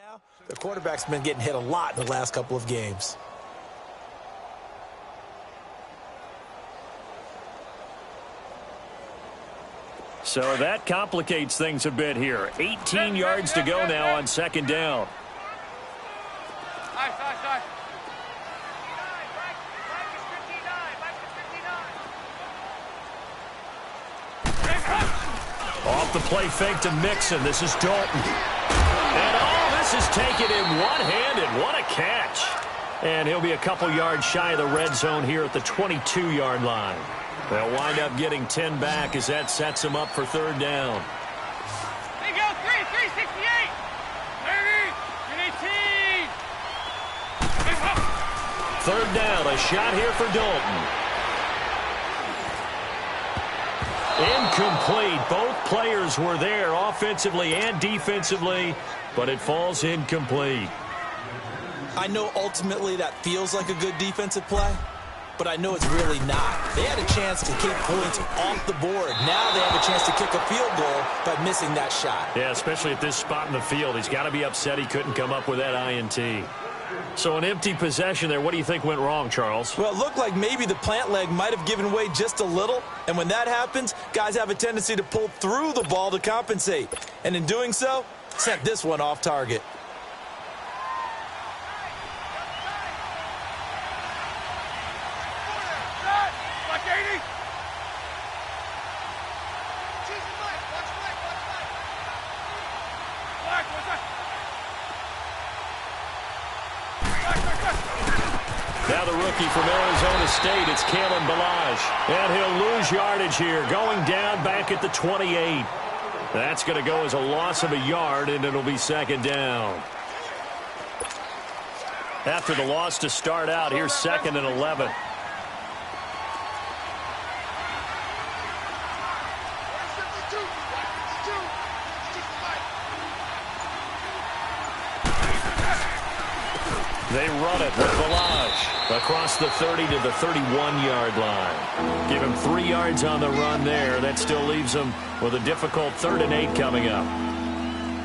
now, the quarterback's been getting hit a lot in the last couple of games. So that complicates things a bit here. 18 yards to go now on second down. Off the play fake to Mixon. This is Dalton. And this is taken in one-handed. What a catch. And he'll be a couple yards shy of the red zone here at the 22-yard line. They'll wind up getting 10 back as that sets them up for third down. There you go, 368. 30, 18. Third down, a shot here for Dalton. Incomplete. Both players were there offensively and defensively, but it falls incomplete. I know ultimately that feels like a good defensive play, but I know it's really not. They had a chance to keep points off the board. Now they have a chance to kick a field goal by missing that shot. Yeah, especially at this spot in the field. He's got to be upset he couldn't come up with that INT. So an empty possession there. What do you think went wrong, Charles? Well, it looked like maybe the plant leg might have given way just a little. And when that happens, guys have a tendency to pull through the ball to compensate. And in doing so, sent this one off target. Now the rookie from Arizona State, it's Kalen Ballage. And he'll lose yardage here, going down back at the 28. That's going to go as a loss of a yard, and it'll be second down. After the loss to start out, here's second and 11. They run it with Ballage across the 30 to the 31-yard line. Give him 3 yards on the run there. That still leaves him with a difficult 3rd and 8 coming up.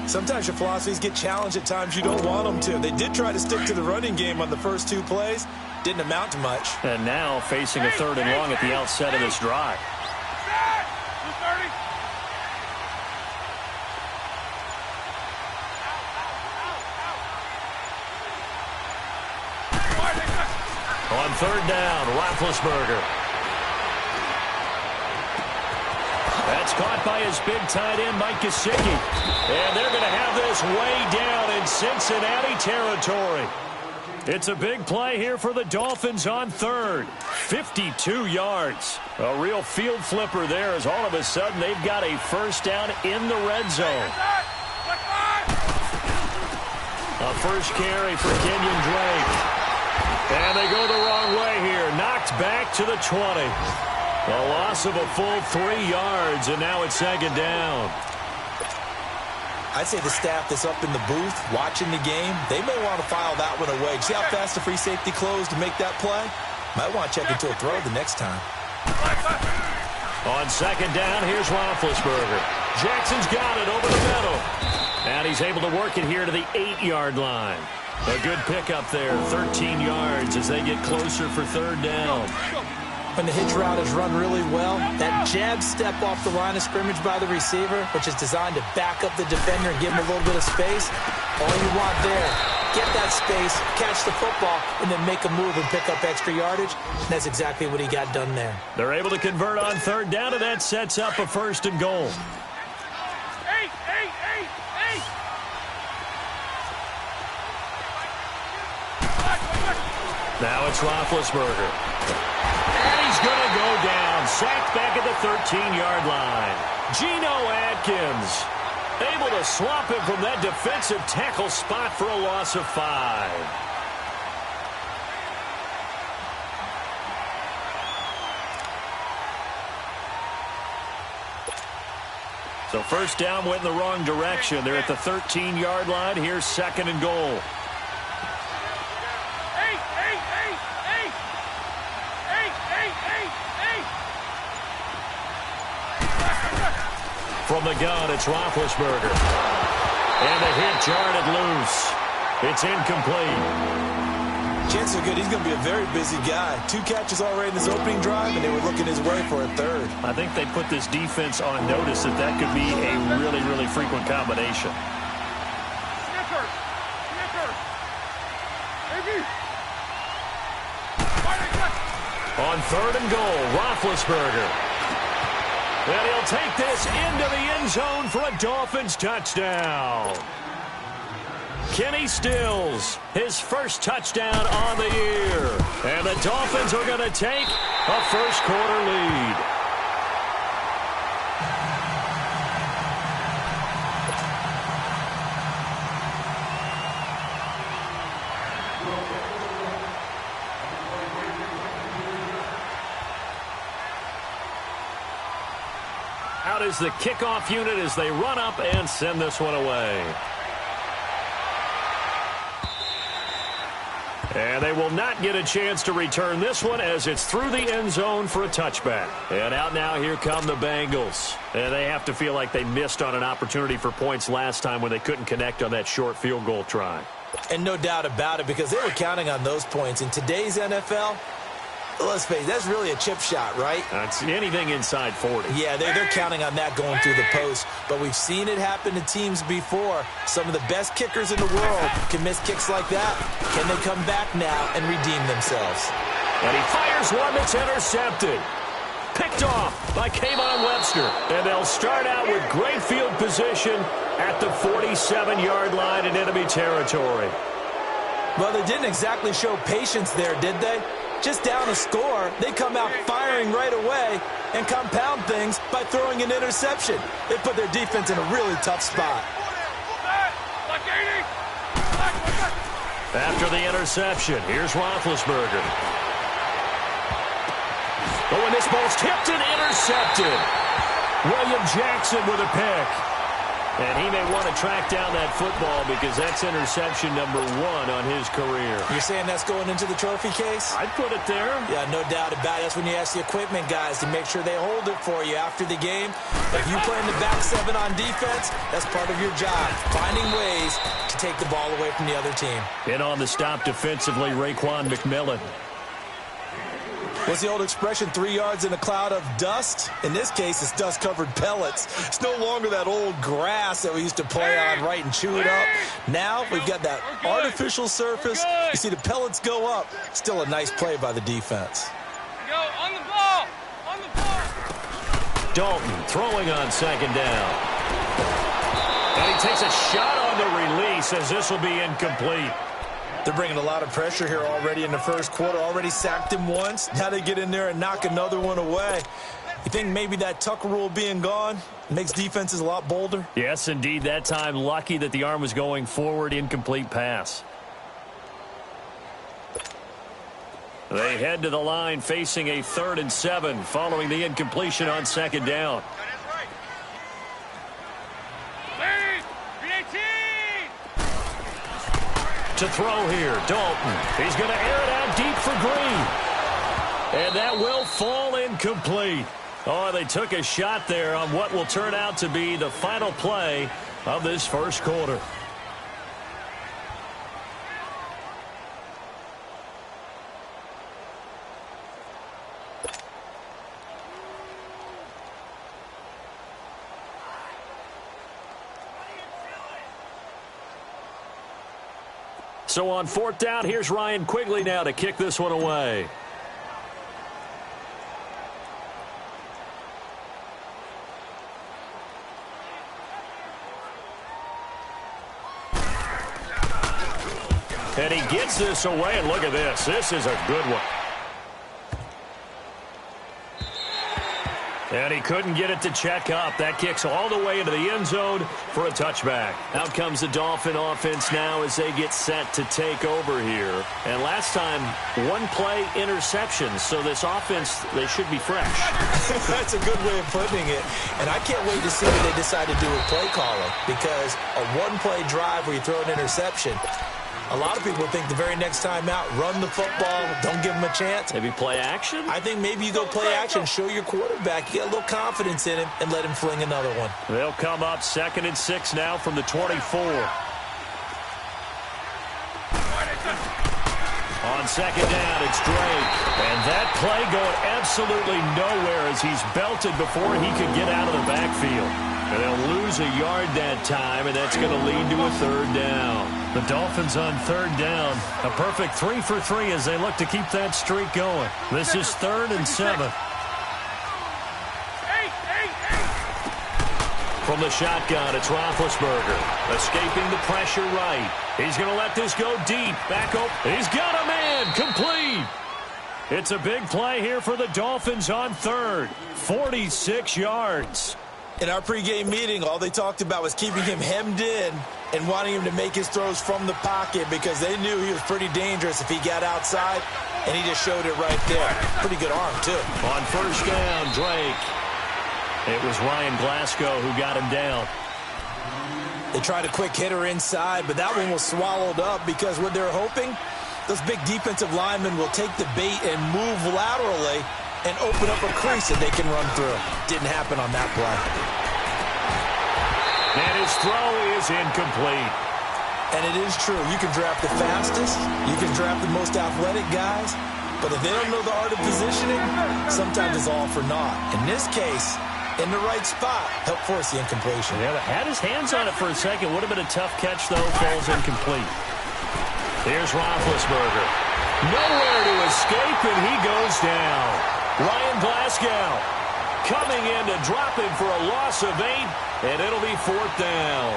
Sometimes your philosophies get challenged at times you don't want them to. They did try to stick to the running game on the first 2 plays. Didn't amount to much. And now facing a 3rd and long at the outset of this drive. On 3rd down, Roethlisberger. That's caught by his big tight end, Mike Gesicki. And they're going to have this way down in Cincinnati territory. It's a big play here for the Dolphins on 3rd. 52 yards. A real field flipper there as all of a sudden they've got a first down in the red zone. A first carry for Kenyon Drake. And they go the wrong way here. Knocked back to the 20. A loss of a full 3 yards, and now it's second down. I'd say the staff that's up in the booth watching the game, they may want to file that one away. See how fast the free safety closed to make that play? Might want to check into a throw the next time. On second down, here's Roethlisberger. Jackson's got it over the middle. And he's able to work it here to the 8-yard line. A good pickup there, 13 yards as they get closer for 3rd down. When the hitch route is run really well, that jab step off the line of scrimmage by the receiver, which is designed to back up the defender and give him a little bit of space, all you want there, get that space, catch the football, and then make a move and pick up extra yardage. And that's exactly what he got done there. They're able to convert on 3rd down, and that sets up a 1st and goal. Now it's Roethlisberger. And he's going to go down. Sacked back at the 13-yard line. Geno Atkins able to swap him from that defensive tackle spot for a loss of 5. So first down went in the wrong direction. They're at the 13-yard line. Here's 2nd and goal. From the gun, it's Roethlisberger. And the hit jarred it loose. It's incomplete. Chances are good he's going to be a very busy guy. 2 catches already in his opening drive, and they were looking his way for a third. I think they put this defense on notice that that could be a really, really frequent combination. Sniffer! Sniffer! Baby! On 3rd and goal, Roethlisberger. And he'll take this into the end zone for a Dolphins touchdown. Kenny Stills, his first touchdown on the year. And the Dolphins are going to take a first-quarter lead. Out is the kickoff unit as they run up and send this one away. And they will not get a chance to return this one as it's through the end zone for a touchback. And out now, here come the Bengals. And they have to feel like they missed on an opportunity for points last time when they couldn't connect on that short field goal try. And no doubt about it, because they were counting on those points. In today's NFL, let's face it, that's really a chip shot, right? That's anything inside 40. Yeah, they're counting on that going through the post. But we've seen it happen to teams before. Some of the best kickers in the world can miss kicks like that. Can they come back now and redeem themselves? And he fires one that's intercepted. Picked off by Kayvon Webster. And they'll start out with great field position at the 47-yard line in enemy territory. Well, they didn't exactly show patience there, did they? Just down a score, they come out firing right away and compound things by throwing an interception. They put their defense in a really tough spot. After the interception, here's Roethlisberger. Oh, and this ball's tipped and intercepted. William Jackson with a pick. And he may want to track down that football because that's interception number 1 on his career. You're saying that's going into the trophy case? I'd put it there. Yeah, no doubt about it. That's when you ask the equipment guys to make sure they hold it for you after the game. If you play in the back 7 on defense, that's part of your job, finding ways to take the ball away from the other team. In on the stop defensively, Raekwon McMillan. What's the old expression, 3 yards in a cloud of dust? In this case, it's dust-covered pellets. It's no longer that old grass that we used to play on, right, and chew it up. Now we've got that artificial surface. You see the pellets go up. Still a nice play by the defense. Go on the ball. On the ball. Dalton throwing on 2nd down. And he takes a shot on the release as this will be incomplete. They're bringing a lot of pressure here already in the first quarter. Already sacked him once. Now they get in there and knock another one away. You think maybe that Tucker rule being gone makes defenses a lot bolder? Yes, indeed. That time, lucky that the arm was going forward. Incomplete pass. They head to the line facing a 3rd and 7 following the incompletion on 2nd down. To throw here, Dalton. He's going to air it out deep for Green. And that will fall incomplete. Oh, they took a shot there on what will turn out to be the final play of this first quarter. So on 4th down, here's Ryan Quigley now to kick this one away. And he gets this away, and look at this. This is a good one. And he couldn't get it to check up. That kicks all the way into the end zone for a touchback. Out comes the Dolphin offense now as they get set to take over here. And last time, 1-play interception. So this offense, they should be fresh. That's a good way of putting it. And I can't wait to see what they decide to do with play calling. Because a 1-play drive where you throw an interception, A lot of people think the very next time out, run the football, don't give him a chance. Maybe play action? I think maybe you go play action, show your quarterback, you get a little confidence in him, and let him fling another one. They'll come up 2nd and 6 now from the 24. On 2nd down, it's Drake. And that play going absolutely nowhere as he's belted before he could get out of the backfield. And they'll lose a yard that time, and that's going to lead to a 3rd down. The Dolphins on 3rd down. A perfect 3 for 3 as they look to keep that streak going. This is 3rd and 7. From the shotgun, it's Roethlisberger. Escaping the pressure right. He's going to let this go deep. Back up. He's got a man. Complete. It's a big play here for the Dolphins on 3rd. 46 yards. In our pregame meeting, all they talked about was keeping him hemmed in and wanting him to make his throws from the pocket because they knew he was pretty dangerous if he got outside, and he just showed it right there. Pretty good arm, too. On 1st down, Drake. It was Ryan Glasgow who got him down. They tried a quick hitter inside, but that one was swallowed up because what they're hoping, those big defensive linemen will take the bait and move laterally and open up a crease that they can run through. Didn't happen on that play. And his throw is incomplete. And it is true. You can draft the fastest. You can draft the most athletic guys. But if they don't know the art of positioning, sometimes it's all for naught. In this case, in the right spot, helped force the incompletion. Yeah, had his hands on it for a second. Would have been a tough catch, though. Falls incomplete. Here's Roethlisberger. Nowhere to escape, and he goes down. Ryan Glasgow coming in to drop him for a loss of 8, and it'll be 4th down.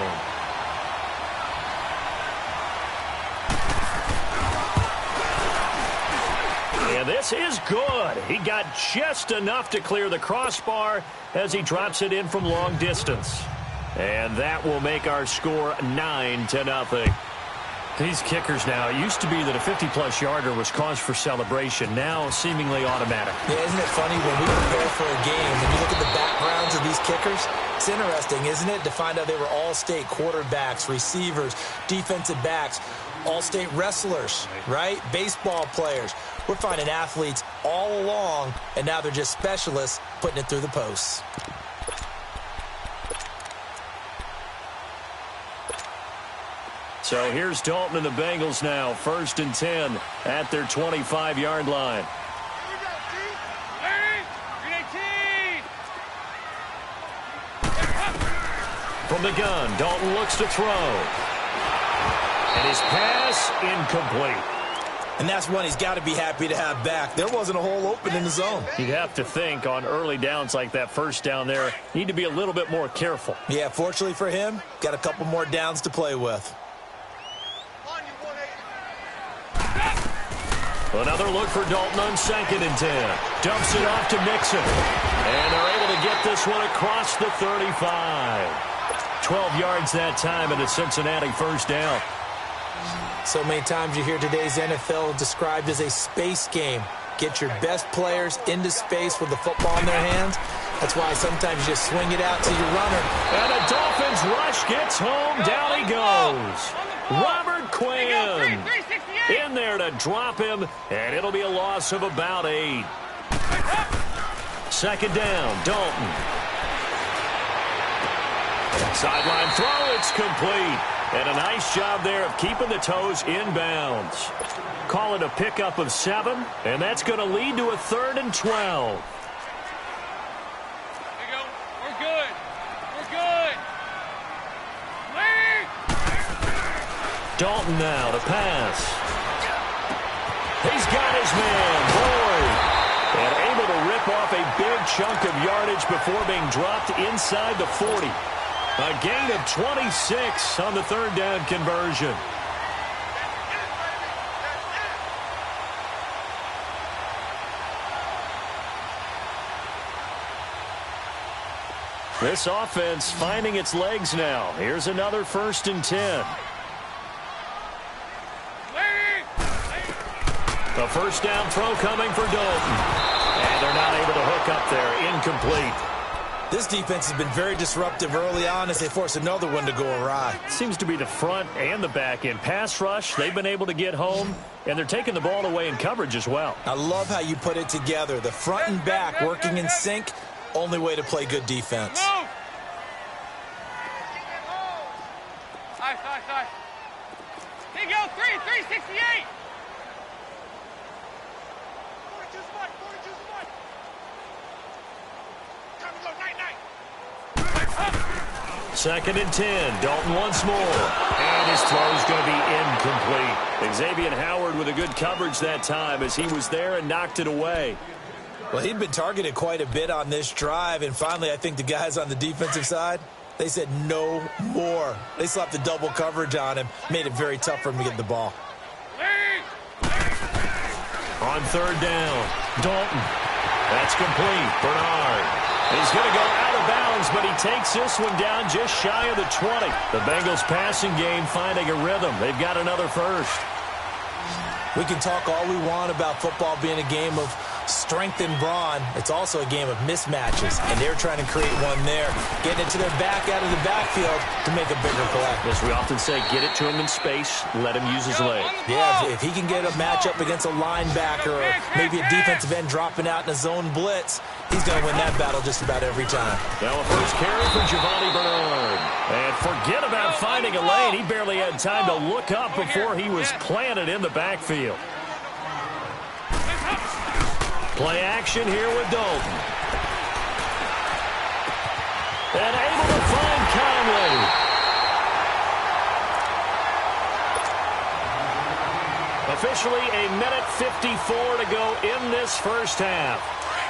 And this is good. He got just enough to clear the crossbar as he drops it in from long distance. And that will make our score 9-0. These kickers now, it used to be that a 50-plus yarder was cause for celebration. Now seemingly automatic. Yeah, isn't it funny when we prepare for a game and you look at the backgrounds of these kickers? It's interesting, isn't it, to find out they were all-state quarterbacks, receivers, defensive backs, all-state wrestlers, right? Baseball players. We're finding athletes all along, and now they're just specialists putting it through the posts. So here's Dalton and the Bengals now. 1st and 10 at their 25-yard line. From the gun, Dalton looks to throw. And his pass incomplete. And that's one he's got to be happy to have back. There wasn't a hole open in the zone. You'd have to think on early downs like that 1st down there, need to be a little bit more careful. Yeah, fortunately for him, got a couple more downs to play with. Another look for Dalton on 2nd and 10. Dumps it off to Mixon. And they're able to get this one across the 35. 12 yards that time and a Cincinnati 1st down. So many times you hear today's NFL described as a space game. Get your best players into space with the football in their hands. That's why sometimes you just swing it out to your runner. And the Dolphins rush gets home. Down he goes. Robert Quinn in there to drop him, and it'll be a loss of about 8. 2nd down, Dalton. Sideline throw, it's complete. And a nice job there of keeping the toes inbounds. Call it a pickup of 7, and that's going to lead to a 3rd and 12. We're good. We're good. Dalton now to pass. He's got his man, Boyd. And able to rip off a big chunk of yardage before being dropped inside the 40. A gain of 26 on the 3rd down conversion. This offense finding its legs now. Here's another 1st and 10. A 1st down throw coming for Dalton. And they're not able to hook up there. Incomplete. This defense has been very disruptive early on as they force another one to go awry. Seems to be the front and the back end. Pass rush, they've been able to get home, and they're taking the ball away in coverage as well. I love how you put it together. The front and back working in sync, only way to play good defense. Nice. Here you go, 368. 42 spot. Time to go, night. 2nd and 10. Dalton once more. And his throw is going to be incomplete. Xavier Howard with a good coverage that time as he was there and knocked it away. Well, he'd been targeted quite a bit on this drive, and finally I think the guys on the defensive side, they said no more. They slapped the double coverage on him, made it very tough for him to get the ball. On 3rd down, Dalton. That's complete. Bernard. He's going to go out of bounds, but he takes this one down just shy of the 20. The Bengals passing game finding a rhythm. They've got another first. We can talk all we want about football being a game of strength and brawn. It's also a game of mismatches, and they're trying to create one there, getting it to their back out of the backfield to make a bigger play. As we often say, get it to him in space, let him use his leg. Yeah, if he can get a matchup against a linebacker or maybe a defensive end dropping out in a zone blitz, he's going to win that battle just about every time. Now a first carry for Giovanni Bernard. And forget about finding a lane. He barely had time to look up before he was planted in the backfield. Play action here with Dalton. And able to find Conley. Officially a minute 54 to go in this first half.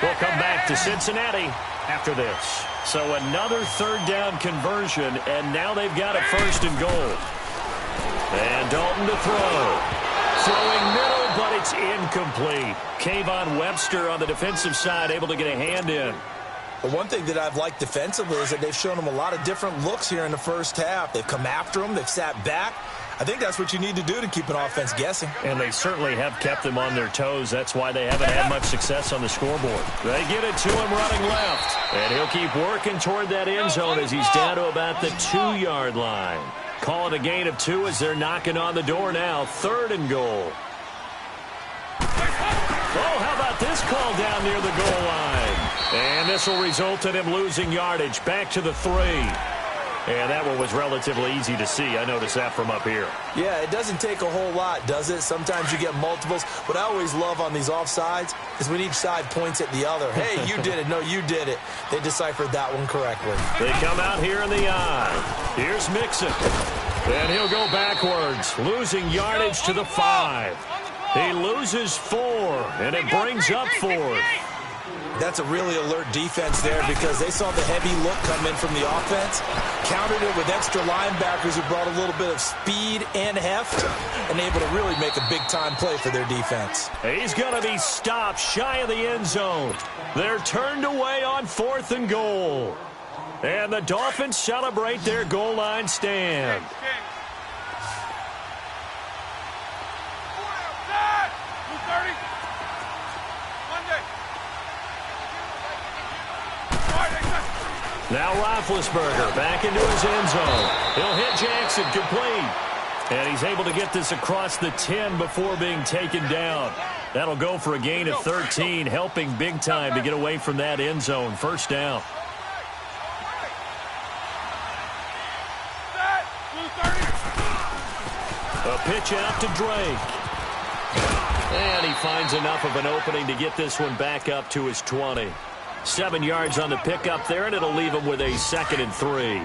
We'll come back to Cincinnati after this. So another 3rd down conversion, and now they've got a 1st and goal. And Dalton to throw. Throwing middle, but it's incomplete. Kayvon Webster on the defensive side able to get a hand in. But one thing that I've liked defensively is that they've shown him a lot of different looks here in the first half. They've come after him. They've sat back. I think that's what you need to do to keep an offense guessing. And they certainly have kept them on their toes. That's why they haven't had much success on the scoreboard. They get it to him running left. And he'll keep working toward that end zone as he's down to about the 2-yard line. Call it a gain of 2 as they're knocking on the door now. 3rd and goal. Oh, how about this call down near the goal line? And this will result in him losing yardage back to the 3. And that one was relatively easy to see. I noticed that from up here. Yeah, it doesn't take a whole lot, does it? Sometimes you get multiples. What I always love on these offsides is when each side points at the other. Hey, you did it. No, you did it. They deciphered that one correctly. They come out here in the eye. Here's Mixon. And he'll go backwards, losing yardage to the 5. He loses 4, and it brings up 4th. That's a really alert defense there because they saw the heavy look come in from the offense, countered it with extra linebackers who brought a little bit of speed and heft, and able to really make a big-time play for their defense. He's going to be stopped shy of the end zone. They're turned away on 4th and goal. And the Dolphins celebrate their goal line stand. Now Roethlisberger back into his end zone. He'll hit Jackson complete. And he's able to get this across the 10 before being taken down. That'll go for a gain of 13, helping big time to get away from that end zone. 1st down. A pitch out to Drake. And he finds enough of an opening to get this one back up to his 20. 7 yards on the pickup there, and it'll leave him with a 2nd and 3.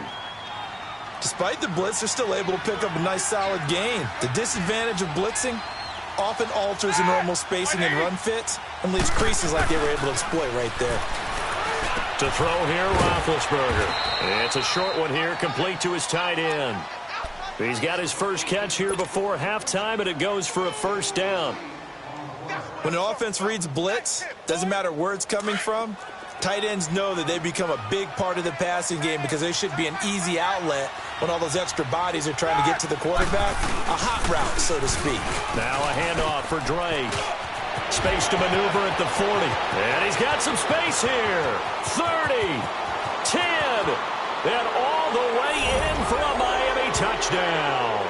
Despite the blitz, they're still able to pick up a nice solid gain. The disadvantage of blitzing often alters the normal spacing and run fits and leaves creases like they were able to exploit right there. To throw here, Roethlisberger. It's a short one here, complete to his tight end. He's got his first catch here before halftime, and it goes for a 1st down. When an offense reads blitz, doesn't matter where it's coming from, tight ends know that they become a big part of the passing game because they should be an easy outlet when all those extra bodies are trying to get to the quarterback. A hot route, so to speak. Now a handoff for Drake. Space to maneuver at the 40. And he's got some space here. 30. 10. And all the way in for a Miami touchdown.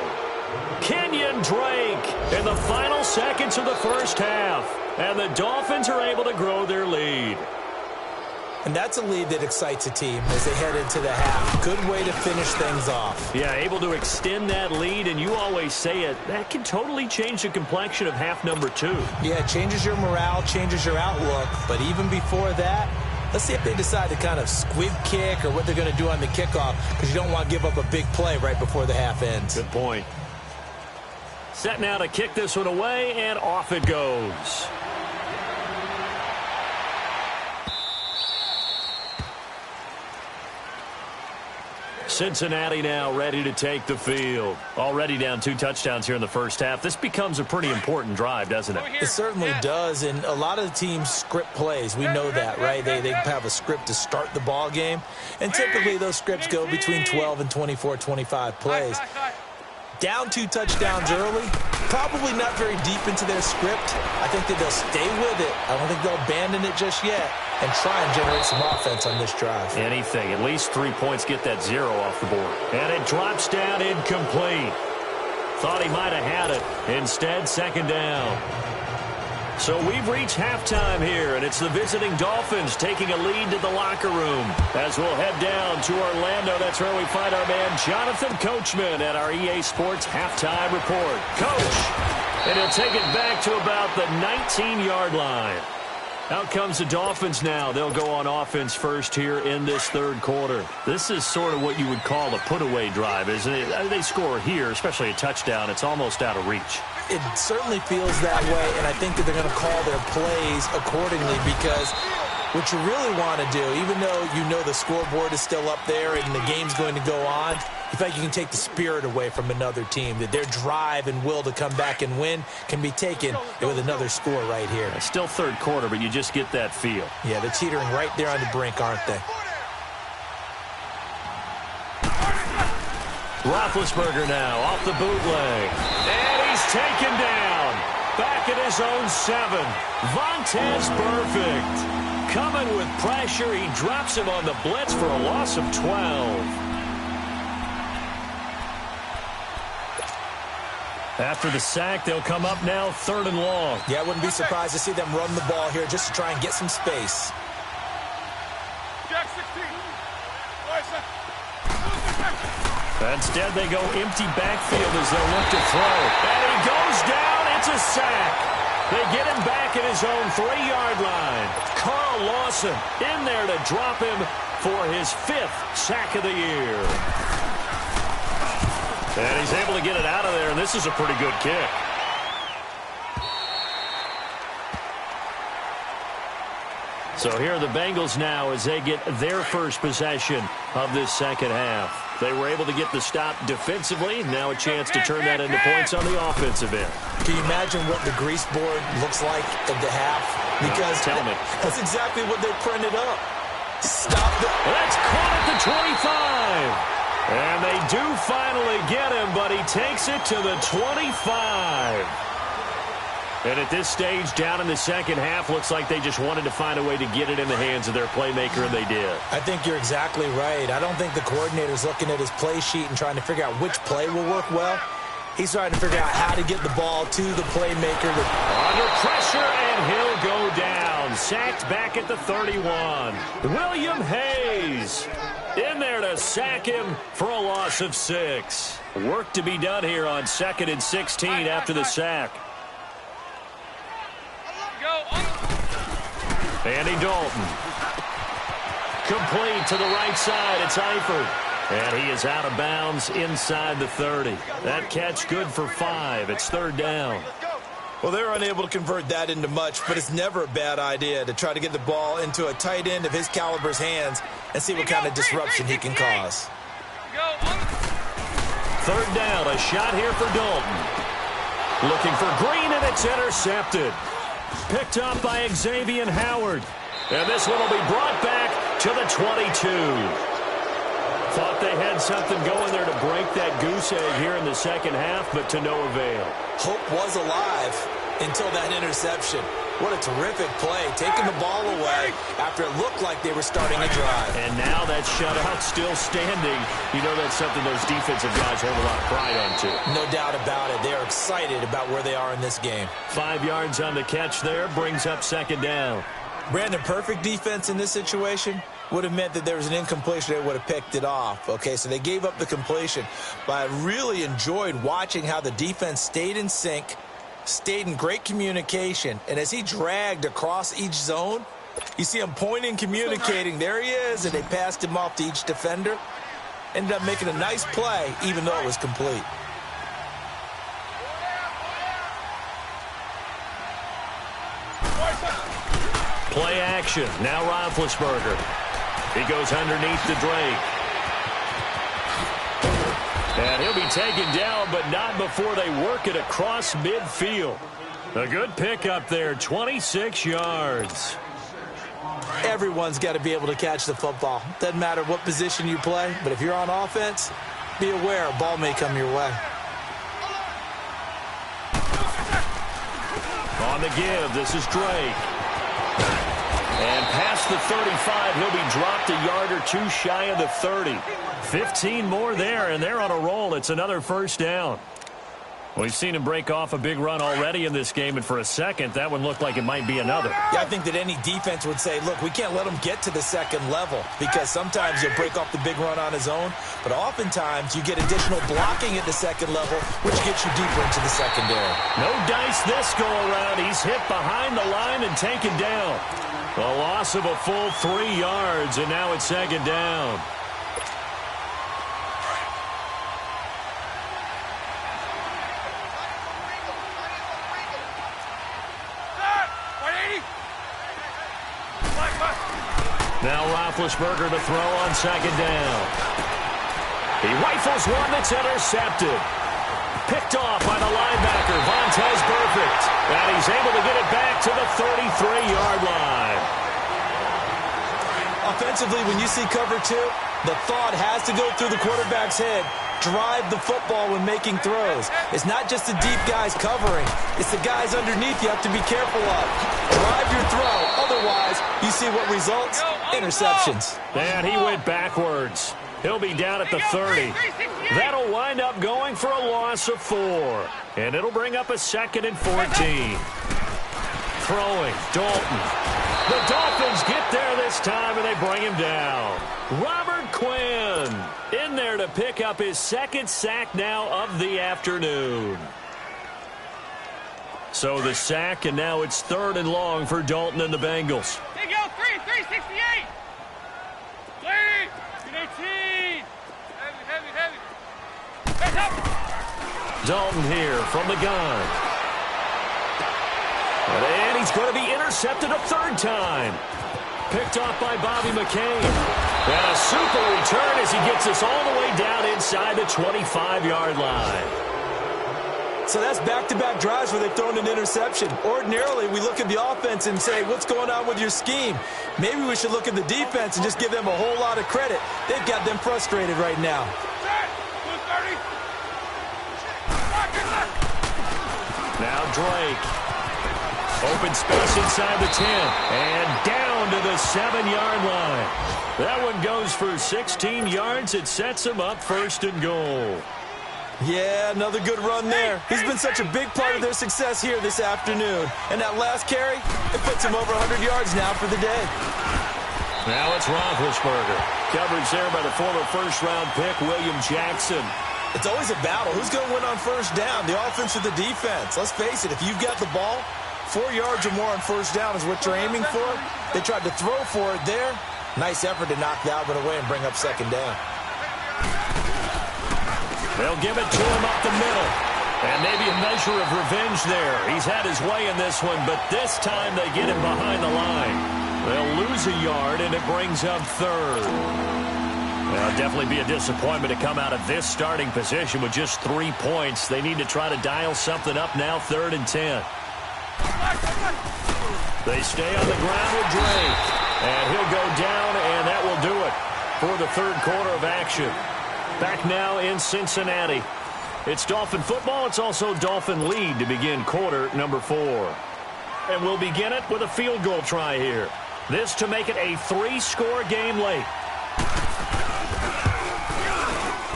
Kenyon Drake in the final seconds of the first half. And the Dolphins are able to grow their lead. And that's a lead that excites a team as they head into the half. Good way to finish things off. Yeah, able to extend that lead, and you always say it, that can totally change the complexion of half number 2. Yeah, it changes your morale, changes your outlook. But even before that, let's see if they decide to kind of squib kick or what they're going to do on the kickoff, because you don't want to give up a big play right before the half ends. Good point. Set now to kick this one away, and off it goes. Cincinnati now ready to take the field. Already down 2 touchdowns here in the first half. This becomes a pretty important drive, doesn't it? It certainly does, and a lot of the teams script plays. We know that, right? They have a script to start the ball game, and typically those scripts go between 12 and 24, 25 plays. Down 2 touchdowns early, probably not very deep into their script. I think that they'll stay with it. I don't think they'll abandon it just yet and try and generate some offense on this drive. Anything. At least 3 points, get that 0 off the board. And it drops down incomplete. Thought he might have had it. Instead, second down. So we've reached halftime here, and it's the visiting Dolphins taking a lead to the locker room. As we'll head down to Orlando, that's where we find our man Jonathan Coachman at our EA Sports Halftime Report. Coach, and he'll take it back to about the 19-yard line. Out comes the Dolphins now. They'll go on offense first here in this third quarter. This is sort of what you would call a put-away drive, isn't it? They score here, especially a touchdown. It's almost out of reach. It certainly feels that way, and I think that they're going to call their plays accordingly, because what you really want to do, even though you know the scoreboard is still up there and the game's going to go on, in fact, you can take the spirit away from another team, that their drive and will to come back and win can be taken with another score right here. It's still third quarter, but you just get that feel. Yeah, they're teetering right there on the brink, aren't they? Roethlisberger now off the bootleg. And he's taken down. Back at his own 7. Vontaze Burfict. Coming with pressure. He drops him on the blitz for a loss of 12. After the sack, they'll come up now 3rd and long. Yeah, I wouldn't be surprised to see them run the ball here just to try and get some space. Jack 16. Instead, they go empty backfield as they'll look to throw. And he goes down. It's a sack. They get him back at his own 3-yard line. Carl Lawson in there to drop him for his 5th sack of the year. And he's able to get it out of there, and this is a pretty good kick. So here are the Bengals now as they get their first possession of this second half. They were able to get the stop defensively. Now a chance to turn that into points on the offensive end. Can you imagine what the grease board looks like at the half? Because tell me. That's exactly what they printed up. Stop it. That's caught at the 25. And they do finally get him, but he takes it to the 25. And at this stage, down in the second half, looks like they just wanted to find a way to get it in the hands of their playmaker, and they did. I think you're exactly right. I don't think the coordinator's looking at his play sheet and trying to figure out which play will work well. He's trying to figure out how to get the ball to the playmaker. Under pressure, and he'll go down. Sacked back at the 31. William Hayes in there to sack him for a loss of 6. Work to be done here on 2nd and 16 after the sack. Andy Dalton. Complete to the right side. It's Eifert. And he is out of bounds inside the 30. That catch good for 5. It's 3rd down. Well, they're unable to convert that into much, but it's never a bad idea to try to get the ball into a tight end of his caliber's hands and see what kind of disruption he can cause. 3rd down, a shot here for Dalton. Looking for Green, and it's intercepted. Picked up by Xavier Howard. And this one will be brought back to the 22. Thought they had something going there to break that goose egg here in the second half, but to no avail. Hope was alive until that interception. What a terrific play, taking the ball away after it looked like they were starting a drive. And now that shutout still standing. You know that's something those defensive guys hold a lot of pride on, too. No doubt about it. They're excited about where they are in this game. 5 yards on the catch there, brings up second down. Brandon, perfect defense in this situation would have meant that there was an incompletion that would have picked it off. Okay, so they gave up the completion. But I really enjoyed watching how the defense stayed in sync, stayed in great communication, and as he dragged across each zone, you see him pointing, communicating. There he is, and they passed him off to each defender. Ended up making a nice play, even though it was complete. Play action. Now Roethlisberger. He goes underneath to Drake. And he'll be taken down, but not before they work it across midfield. A good pickup there, 26 yards. Everyone's got to be able to catch the football. Doesn't matter what position you play, but if you're on offense, be aware a ball may come your way. On the give, this is Drake. And past the 35, he'll be dropped a yard or two shy of the 30. 15 more there, and they're on a roll. It's another first down. We've seen him break off a big run already in this game, and for a second, that one looked like it might be another. Yeah, I think that any defense would say, look, we can't let him get to the second level because sometimes he'll break off the big run on his own, but oftentimes you get additional blocking at the second level, which gets you deeper into the secondary. No dice this go-around. He's hit behind the line and taken down. A loss of a full 3 yards, and now it's second down. Now Roethlisberger to throw on second down. He rifles one that's intercepted. Picked off by the linebacker, Vontaze Burfict. And he's able to get it back to the 33-yard line. Offensively, when you see cover two, the thought has to go through the quarterback's head. Drive the football when making throws. It's not just the deep guys covering. It's the guys underneath you have to be careful of. Drive your throw. Otherwise, you see what results? Interceptions. And he went backwards. He'll be down at the 30. That'll wind up going for a loss of 4. And it'll bring up a 2nd and 14. Throwing, Dalton. The Dolphins get there this time, and they bring him down. Robert Quinn in there to pick up his 2nd sack now of the afternoon. So the sack, and now it's 3rd and long for Dalton and the Bengals. Here you go, 368. Good 18. Heavy. Heads up. Dalton here from the gun. And he's going to be intercepted a 3rd time. Picked off by Bobby McCain. And a super return as he gets us all the way down inside the 25-yard line. So that's back-to-back drives where they've thrown an interception. Ordinarily, we look at the offense and say, what's going on with your scheme? Maybe we should look at the defense and just give them a whole lot of credit. They've got them frustrated right now. Now Drake. Open space inside the 10. And down to the 7-yard line. That one goes for 16 yards. It sets him up 1st and goal. Yeah, another good run there. He's been such a big part of their success here this afternoon. And that last carry, it puts him over 100 yards now for the day. Now it's Roethlisberger. Coverage there by the former first-round pick, William Jackson. It's always a battle. Who's going to win on first down, the offense or the defense? Let's face it, if you've got the ball, 4 yards or more on first down is what you're aiming for. They tried to throw for it there. Nice effort to knock that one away and bring up second down. They'll give it to him up the middle. And maybe a measure of revenge there. He's had his way in this one, but this time they get him behind the line. They'll lose a yard, and it brings up 3rd. Well, definitely be a disappointment to come out of this starting position with just 3 points. They need to try to dial something up now, 3rd and 10. They stay on the ground with Drake. And he'll go down, and that will do it for the 3rd quarter of action. Back now in Cincinnati. It's Dolphin football. It's also Dolphin lead to begin quarter number 4. And we'll begin it with a field goal try here. This to make it a 3-score game late.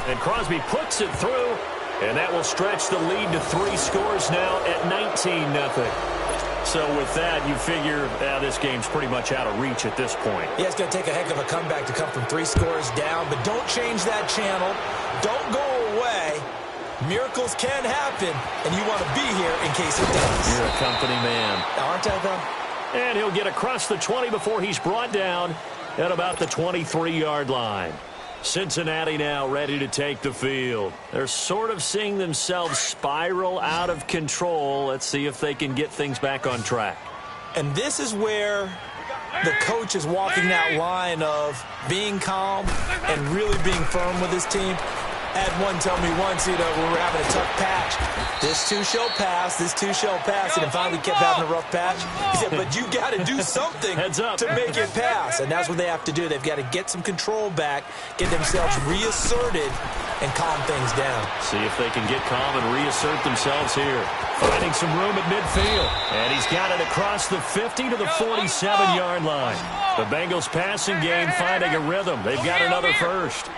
And Crosby puts it through, and that will stretch the lead to 3 scores now at 19-0. So with that, you figure this game's pretty much out of reach at this point. Yeah, it's going to take a heck of a comeback to come from 3 scores down, but don't change that channel. Don't go away. Miracles can happen, and you want to be here in case it does. You're a company man. Aren't I, though? And he'll get across the 20 before he's brought down at about the 23-yard line. Cincinnati now ready to take the field. They're sort of seeing themselves spiral out of control. Let's see if they can get things back on track. And this is where the coach is walking that line of being calm and really being firm with his team. I had one tell me once, we were having a tough patch. This too shall pass, this too shall pass. And finally we kept having a rough patch. He said, but you got to do something to make it pass. And that's what they have to do. They've got to get some control back, get themselves reasserted, and calm things down. See if they can get calm and reassert themselves here. Finding some room at midfield. And he's got it across the 50 to the 47-yard line. The Bengals passing game finding a rhythm. They've got another first.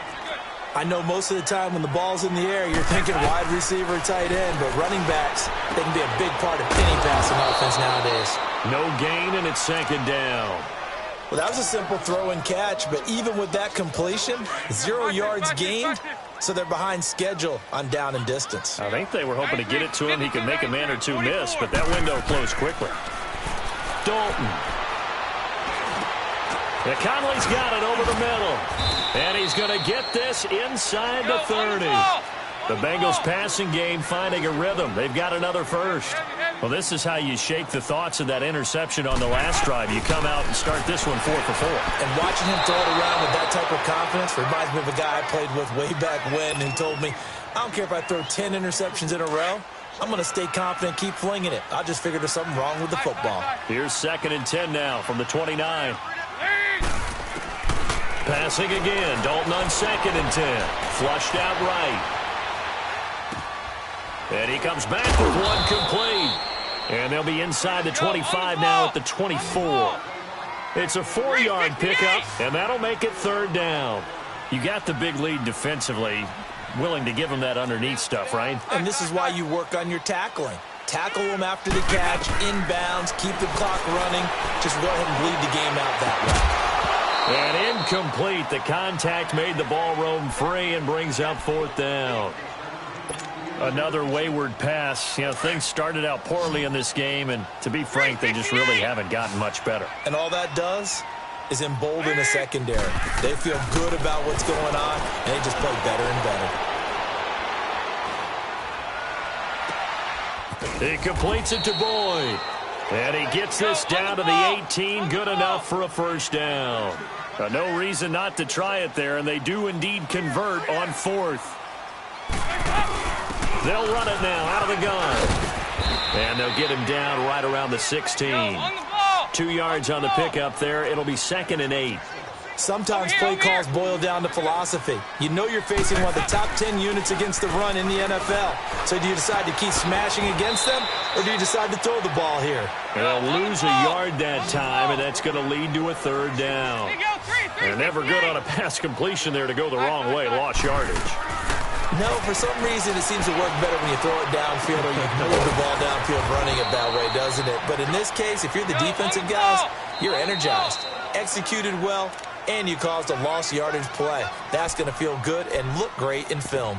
I know most of the time when the ball's in the air, you're thinking wide receiver, tight end, but running backs, they can be a big part of any passing offense nowadays. No gain, and it's 2nd down. Well, that was a simple throw and catch, but even with that completion, 0 yards gained, so they're behind schedule on down and distance. I think they were hoping to get it to him. He could make a man or two miss, but that window closed quickly. Dalton. Conley's got it over the middle. And he's going to get this inside the 30. The Bengals passing game finding a rhythm. They've got another first. Well, this is how you shake the thoughts of that interception on the last drive. You come out and start this one 4 for 4. And watching him throw it around with that type of confidence reminds me of a guy I played with way back when who told me, I don't care if I throw 10 interceptions in a row. I'm going to stay confident, keep flinging it. I just figured there's something wrong with the football. Here's 2nd and 10 now from the 29. Passing again. Dalton on 2nd and 10. Flushed out right. And he comes back with one complete. And they'll be inside the 25 now at the 24. It's a 4-yard pickup, and that'll make it 3rd down. You got the big lead defensively. Willing to give them that underneath stuff, right? And this is why you work on your tackling. Tackle them after the catch, inbounds, keep the clock running. Just go ahead and bleed the game out that way. And incomplete. The contact made the ball roam free and brings up 4th down. Another wayward pass. Things started out poorly in this game, and to be frank, they just really haven't gotten much better. And all that does is embolden a secondary. They feel good about what's going on, and they just play better and better. He completes it to Boyd. And he gets this down to the 18. Good enough for a 1st down. No reason not to try it there, and they do indeed convert on 4th. They'll run it now out of the gun. And they'll get him down right around the 16. 2 yards on the pickup there. It'll be 2nd and 8. Sometimes play calls boil down to philosophy. You know you're facing one of the top 10 units against the run in the NFL. So do you decide to keep smashing against them, or do you decide to throw the ball here? They'll lose a yard that time, and that's going to lead to a 3rd down. They're never good on a pass completion there to go the wrong way. Lost yardage. No, for some reason it seems to work better when you throw it downfield or you move the ball downfield running it that way, doesn't it? But in this case, if you're the defensive guys, you're energized, executed well, and you caused a lost yardage play. That's going to feel good and look great in film.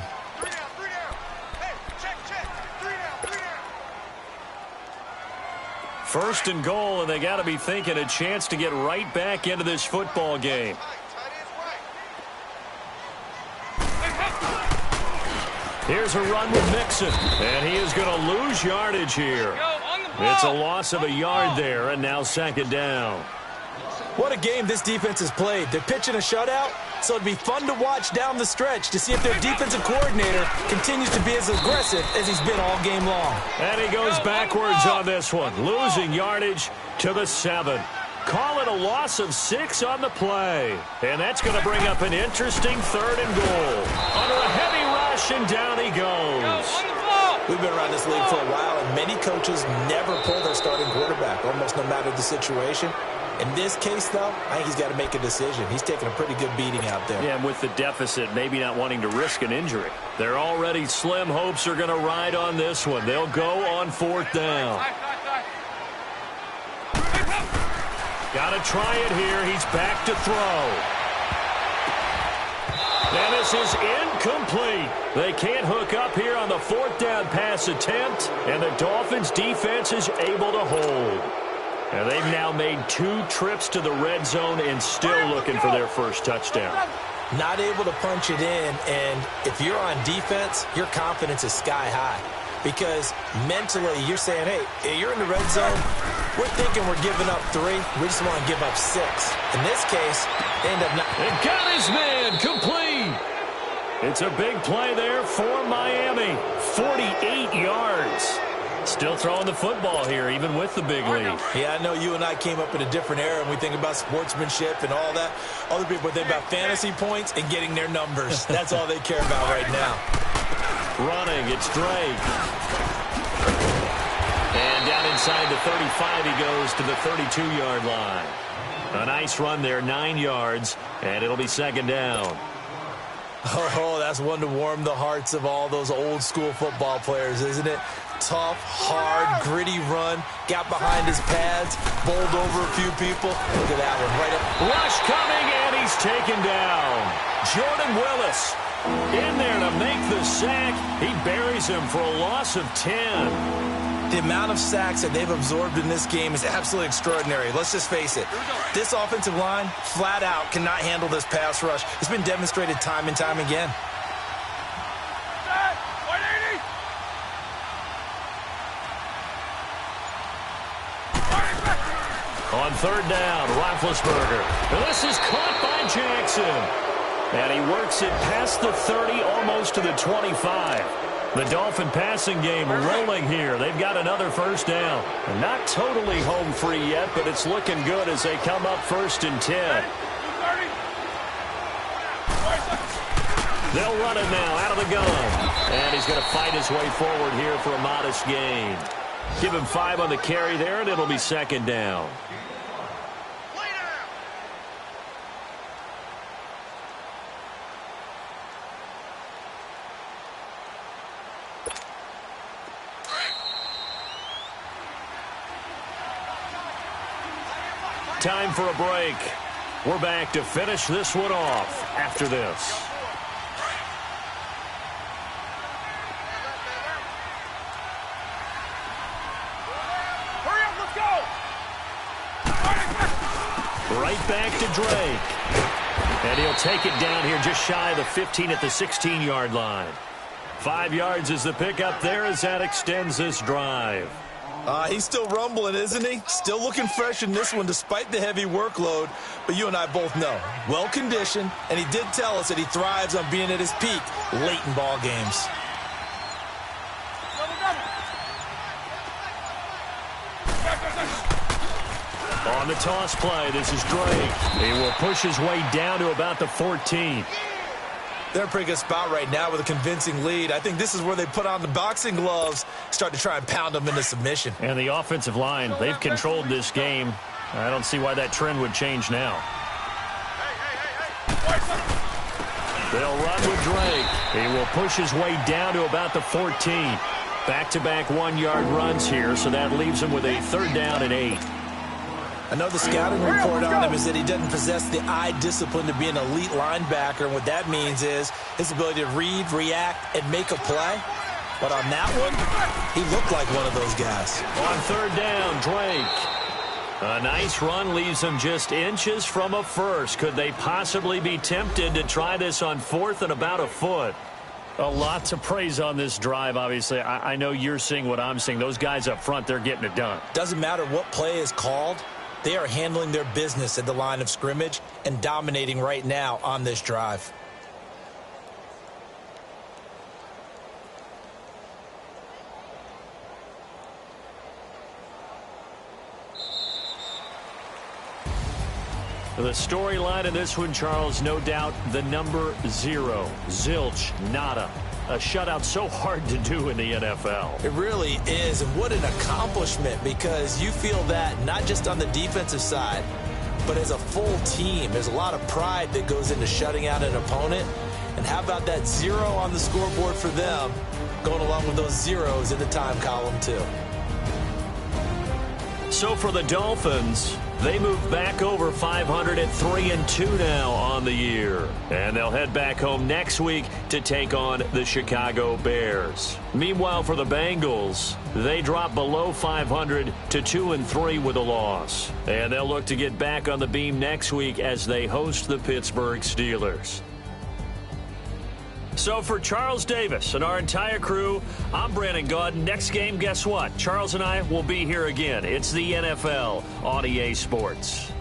First and goal, and they got to be thinking a chance to get right back into this football game. Here's a run with Mixon, and he is going to lose yardage here. It's a loss of a yard there, and now 2nd down. What a game this defense has played. They're pitching a shutout, so it'd be fun to watch down the stretch to see if their defensive coordinator continues to be as aggressive as he's been all game long. And he goes backwards on this one, losing yardage to the 7. Call it a loss of 6 on the play. And that's going to bring up an interesting 3rd and goal. Under a heavy rush, and down he goes. We've been around this league for a while, and many coaches never pull their starting quarterback, almost no matter the situation. In this case, though, I think he's got to make a decision. He's taking a pretty good beating out there. Yeah, and with the deficit, maybe not wanting to risk an injury. Their already slim hopes are going to ride on this one. They'll go on 4th down. Got to try it here. He's back to throw. And this is incomplete. They can't hook up here on the 4th down pass attempt, and the Dolphins' defense is able to hold. And they've now made 2 trips to the red zone and still looking for their first touchdown. Not able to punch it in, and if you're on defense, your confidence is sky high. Because mentally, you're saying, hey, you're in the red zone. We're thinking we're giving up 3. We just want to give up 6. In this case, they end up not. And got his man complete. It's a big play there for Miami. 48 yards. Still throwing the football here, even with the big lead. Yeah, I know you and I came up in a different era, and we think about sportsmanship and all that. Other people think about fantasy points and getting their numbers. That's all they care about right now. Running, it's Drake. And down inside the 35, he goes to the 32-yard line. A nice run there, 9 yards, and it'll be 2nd down. Oh, that's one to warm the hearts of all those old-school football players, isn't it? Tough, hard, gritty run. Got behind his pads, bowled over a few people. Look at that one, right up. Rush coming, and he's taken down. Jordan Willis in there to make the sack. He buries him for a loss of 10. The amount of sacks that they've absorbed in this game is absolutely extraordinary. Let's just face it. This offensive line, flat out, cannot handle this pass rush. It's been demonstrated time and time again. On 3rd down, Roethlisberger. This is caught by Jackson. And he works it past the 30, almost to the 25. The Dolphin passing game rolling here. They've got another 1st down. Not totally home free yet, but it's looking good as they come up 1st and 10. They'll run it now out of the gun. And he's going to fight his way forward here for a modest gain. Give him 5 on the carry there, and it'll be 2nd down. Time for a break. We're back to finish this one off after this. Hurry up, let's go! Right back to Drake. And he'll take it down here just shy of the 15 at the 16-yard line. 5 yards is the pickup there as that extends this drive. He's still rumbling, isn't he? Still looking fresh in this one despite the heavy workload. But you and I both know, well-conditioned, and he did tell us that he thrives on being at his peak late in ball games. On the toss play, this is Drake. He will push his way down to about the 14. They're in a pretty good spot right now with a convincing lead. I think this is where they put on the boxing gloves, start to try and pound them into submission. And the offensive line, they've controlled this game. I don't see why that trend would change now. They'll run with Drake. He will push his way down to about the 14. Back-to-back 1-yard runs here, so that leaves him with a 3rd down and 8. I know the scouting report on him is that he doesn't possess the eye discipline to be an elite linebacker, and what that means is his ability to read, react, and make a play. But on that one, he looked like one of those guys. On 3rd down, Drake. A nice run leaves him just inches from a first. Could they possibly be tempted to try this on 4th and about a foot? A lot to praise on this drive, obviously. I know you're seeing what I'm seeing. Those guys up front, they're getting it done. Doesn't matter what play is called. They are handling their business at the line of scrimmage and dominating right now on this drive. The storyline in this one, Charles, no doubt the number 0. Zilch, nada. A shutout so hard to do in the NFL. It really is, and what an accomplishment, because you feel that not just on the defensive side, but as a full team. There's a lot of pride that goes into shutting out an opponent. And how about that 0 on the scoreboard for them, going along with those zeros in the time column too. So for the Dolphins, they move back over 500 at 3-2 now on the year. And they'll head back home next week to take on the Chicago Bears. Meanwhile, for the Bengals, they drop below 500 to 2-3 with a loss. And they'll look to get back on the beam next week as they host the Pittsburgh Steelers. So for Charles Davis and our entire crew, I'm Brandon Gaudin. Next game, guess what? Charles and I will be here again. It's the NFL on EA Sports.